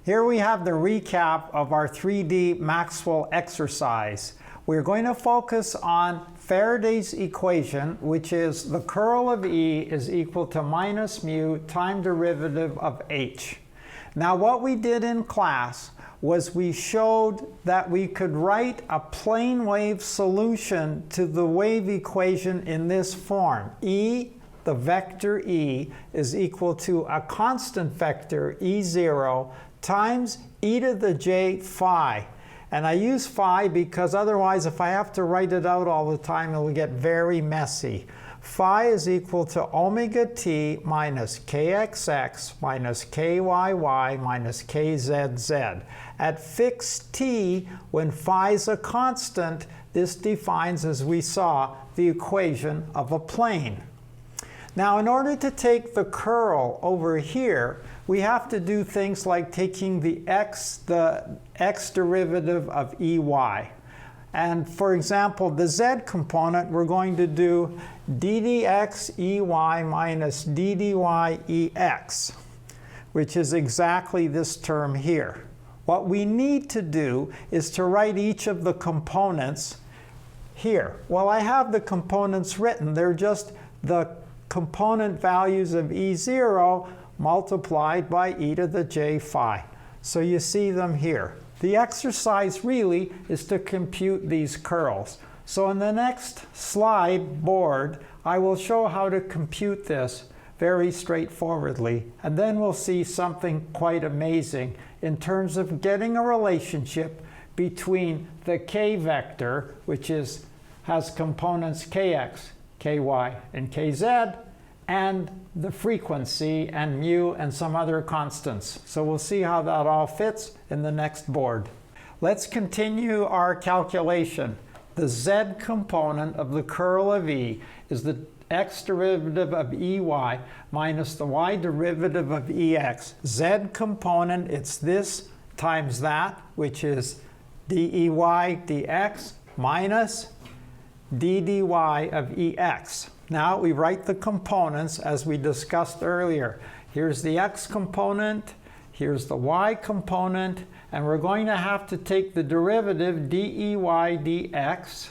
Here we have the recap of our 3D Maxwell exercise. We're going to focus on Faraday's equation, which is the curl of E is equal to minus mu time derivative of H. Now what we did in class was we showed that we could write a plane wave solution to the wave equation in this form. E, the vector E, is equal to a constant vector E0 times e to the j phi. And I use phi because otherwise if I have to write it out all the time, it will get very messy. Phi is equal to omega t minus kxx minus kyy minus kzz. At fixed t, when phi is a constant, this defines, as we saw, the equation of a plane. Now, in order to take the curl over here, we have to do things like taking the x derivative of ey. And for example, the z component, we're going to do ddx ey minus ddy ex, which is exactly this term here. What we need to do is to write each of the components here. Well, I have the components written. They're just the component values of E0 multiplied by e to the j phi. So you see them here. The exercise really is to compute these curls. So in the next slide board, I will show how to compute this very straightforwardly. And then we'll see something quite amazing in terms of getting a relationship between the k vector, which has components kx, ky, and kz, and the frequency and mu and some other constants. So we'll see how that all fits in the next board. Let's continue our calculation. The z component of the curl of E is the x derivative of ey minus the y derivative of ex. Z component, it's this times that, which is dey dx minus ddy of ex. Now we write the components as we discussed earlier. Here's the x component, here's the y component, and we're going to have to take the derivative dey dx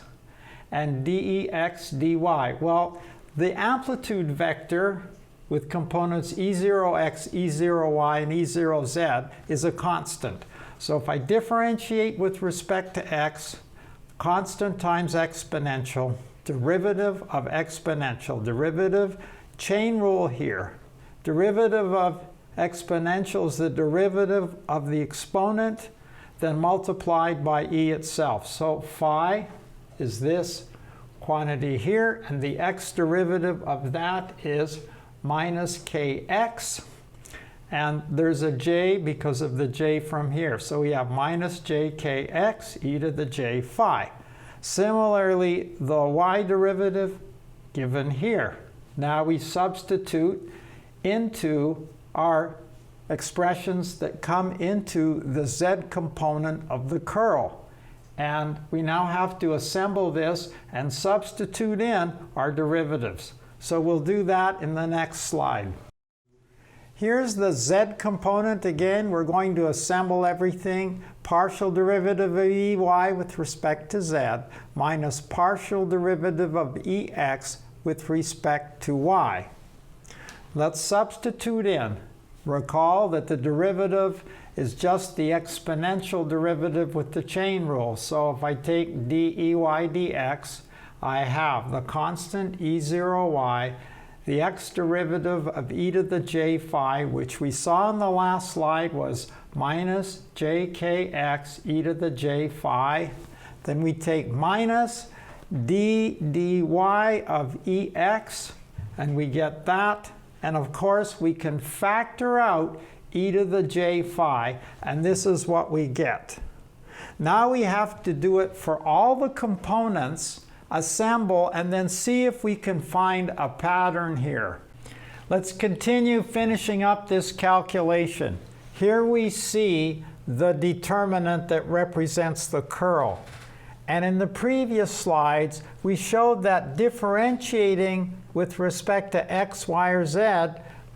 and dex dy. Well, the amplitude vector with components e0x, e0y, and e0z is a constant. So if I differentiate with respect to x, constant times exponential, derivative of exponential, derivative, chain rule here. Derivative of exponential is the derivative of the exponent, then multiplied by e itself. So phi is this quantity here, and the x derivative of that is minus kx. And there's a j because of the j from here. So we have minus jkx e to the j phi. Similarly, the y derivative given here. Now we substitute into our expressions that come into the z component of the curl. And we now have to assemble this and substitute in our derivatives. So we'll do that in the next slide. Here's the z component again. We're going to assemble everything. Partial derivative of ey with respect to z minus partial derivative of ex with respect to y. Let's substitute in. Recall that the derivative is just the exponential derivative with the chain rule. So if I take dey dx, I have the constant e0y, the x derivative of e to the j phi, which we saw in the last slide was minus jkx e to the j phi. Then we take minus d dy of ex, and we get that. And of course, we can factor out e to the j phi, and this is what we get. Now we have to do it for all the components, assemble, and then see if we can find a pattern here. Let's continue finishing up this calculation. Here we see the determinant that represents the curl. And in the previous slides, we showed that differentiating with respect to x, y, or z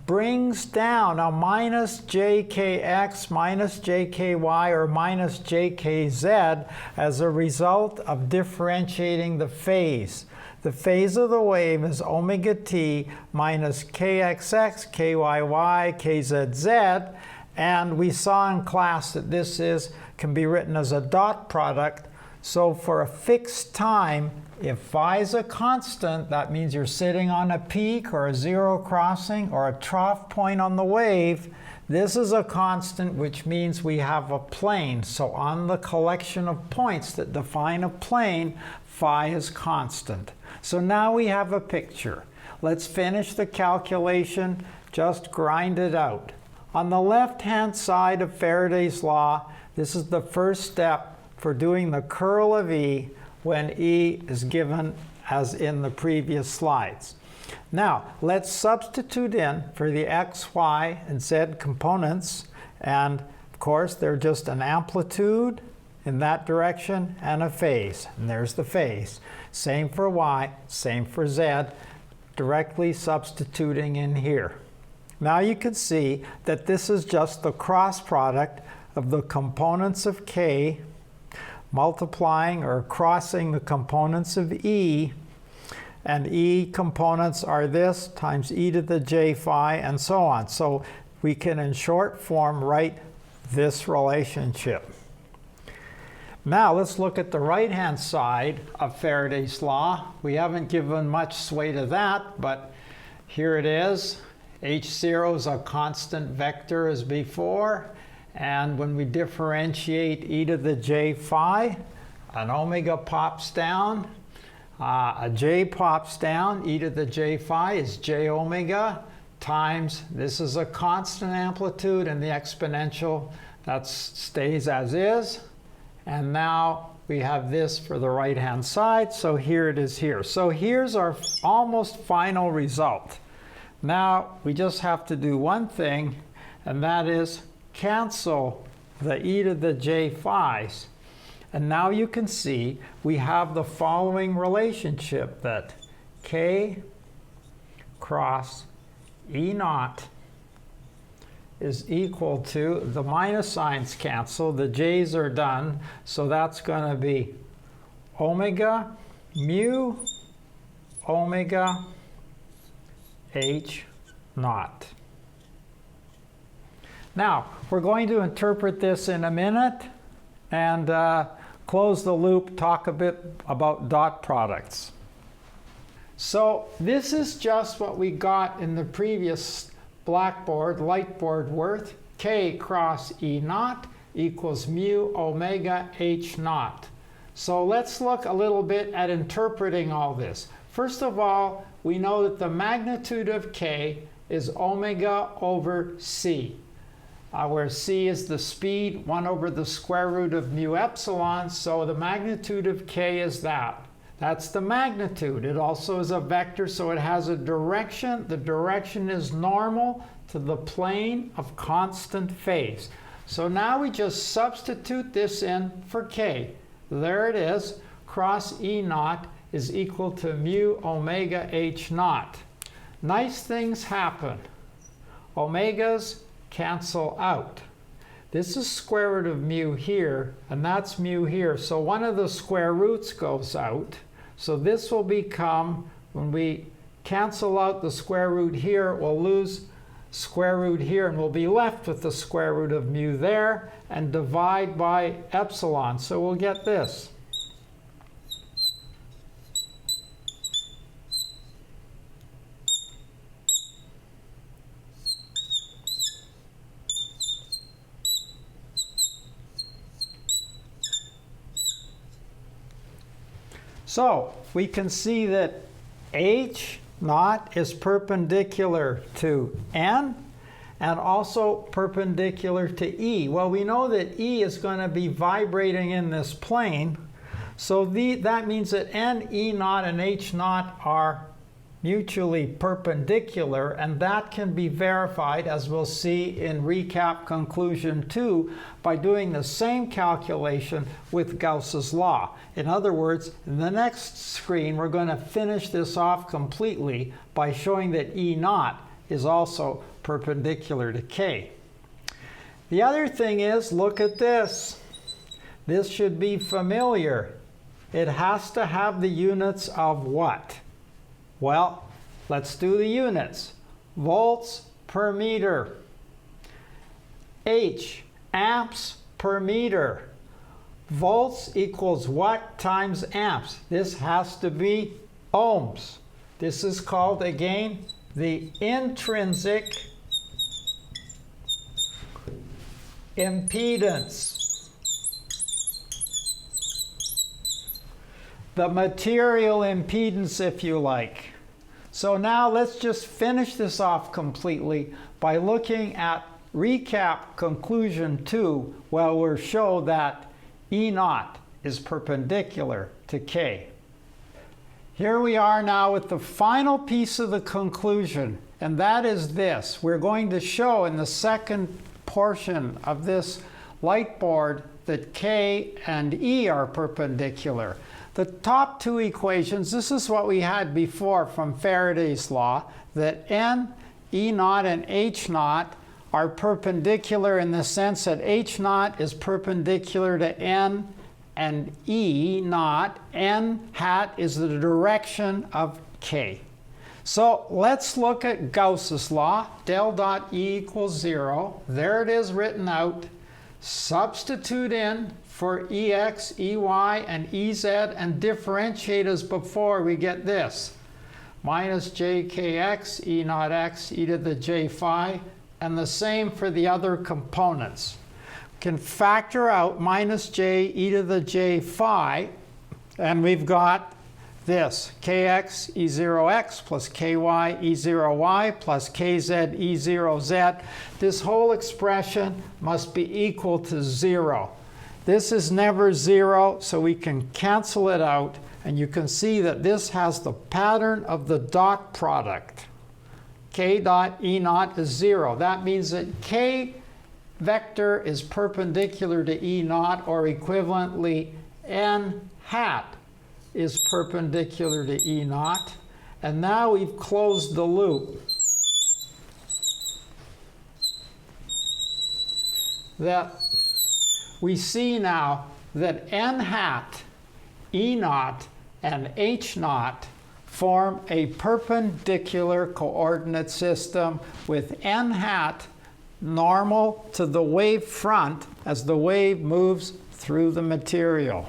brings down a minus jkx minus jky or minus jkz as a result of differentiating the phase. The phase of the wave is omega t minus kxx, kyy, kzz, and we saw in class that this can be written as a dot product. So for a fixed time, if phi is a constant, that means you're sitting on a peak or a zero crossing or a trough point on the wave. This is a constant, which means we have a plane. So on the collection of points that define a plane, phi is constant. So now we have a picture. Let's finish the calculation, just grind it out. On the left-hand side of Faraday's law, this is the first step for doing the curl of E when E is given as in the previous slides. Now, let's substitute in for the x, y, and z components. And of course, they're just an amplitude in that direction and a phase. And there's the phase. Same for y, same for z, directly substituting in here. Now you can see that this is just the cross product of the components of k multiplying or crossing the components of E, and E components are this times e to the j phi and so on. So we can in short form write this relationship. Now let's look at the right-hand side of Faraday's law. We haven't given much sway to that, but here it is. H0 is a constant vector as before. And when we differentiate e to the j phi, an omega pops down, a j pops down, e to the j phi is j omega times, this is a constant amplitude, and the exponential, that stays as is. And now we have this for the right-hand side, so here it is here. So here's our almost final result. Now we just have to do one thing, and that is cancel the e to the j phi's. And now you can see we have the following relationship, that k cross E naught is equal to, the minus signs cancel, the j's are done, so that's going to be omega mu omega h naught. Now, we're going to interpret this in a minute and close the loop, talk a bit about dot products. So this is just what we got in the previous blackboard, lightboard worth. K cross E naught equals mu omega H naught. So let's look a little bit at interpreting all this. First of all, we know that the magnitude of K is omega over C. Where c is the speed, 1 over the square root of mu epsilon, so the magnitude of k is that. That's the magnitude. It also is a vector, so it has a direction. The direction is normal to the plane of constant phase. So now we just substitute this in for k. There it is. Cross E naught is equal to mu omega H naught. Nice things happen. Omegas cancel out. This is square root of mu here, and that's mu here. So one of the square roots goes out. So this will become, when we cancel out the square root here, we'll lose square root here, and we'll be left with the square root of mu there, and divide by epsilon. So we'll get this. So we can see that H naught is perpendicular to N and also perpendicular to E. Well, we know that E is going to be vibrating in this plane. So that means that N, E naught, and H naught are mutually perpendicular, and that can be verified, as we'll see in recap conclusion 2, by doing the same calculation with Gauss's law. In other words, in the next screen, we're going to finish this off completely by showing that E naught is also perpendicular to K. The other thing is, look at this. This should be familiar. It has to have the units of what? Well, let's do the units. Volts per meter. H, amps per meter. Volts equals what times amps? This has to be ohms. This is called, again, the intrinsic impedance. The material impedance, if you like. So now let's just finish this off completely by looking at recap conclusion 2, where we'll show that E0 is perpendicular to K. Here we are now with the final piece of the conclusion, and that is this. We're going to show in the second portion of this light board that K and E are perpendicular. The top two equations, this is what we had before from Faraday's law, that N, E0, and H0 are perpendicular in the sense that H0 is perpendicular to N and E0. N hat is the direction of K. So let's look at Gauss's law, del dot E equals 0. There it is written out. Substitute in for EX, EY, and EZ and differentiate as before. We get this. Minus JKX, E0X, e to the J phi, and the same for the other components. We can factor out minus J e to the J phi, and we've got this, Kx E0x plus Ky E0y plus Kz E0z. This whole expression must be equal to 0. This is never 0, so we can cancel it out, and you can see that this has the pattern of the dot product. K dot E0 is 0. That means that K vector is perpendicular to E0, or equivalently N hat is perpendicular to E0. And now we've closed the loop. That we see now that N hat, E0, and H0 form a perpendicular coordinate system with N hat normal to the wave front as the wave moves through the material.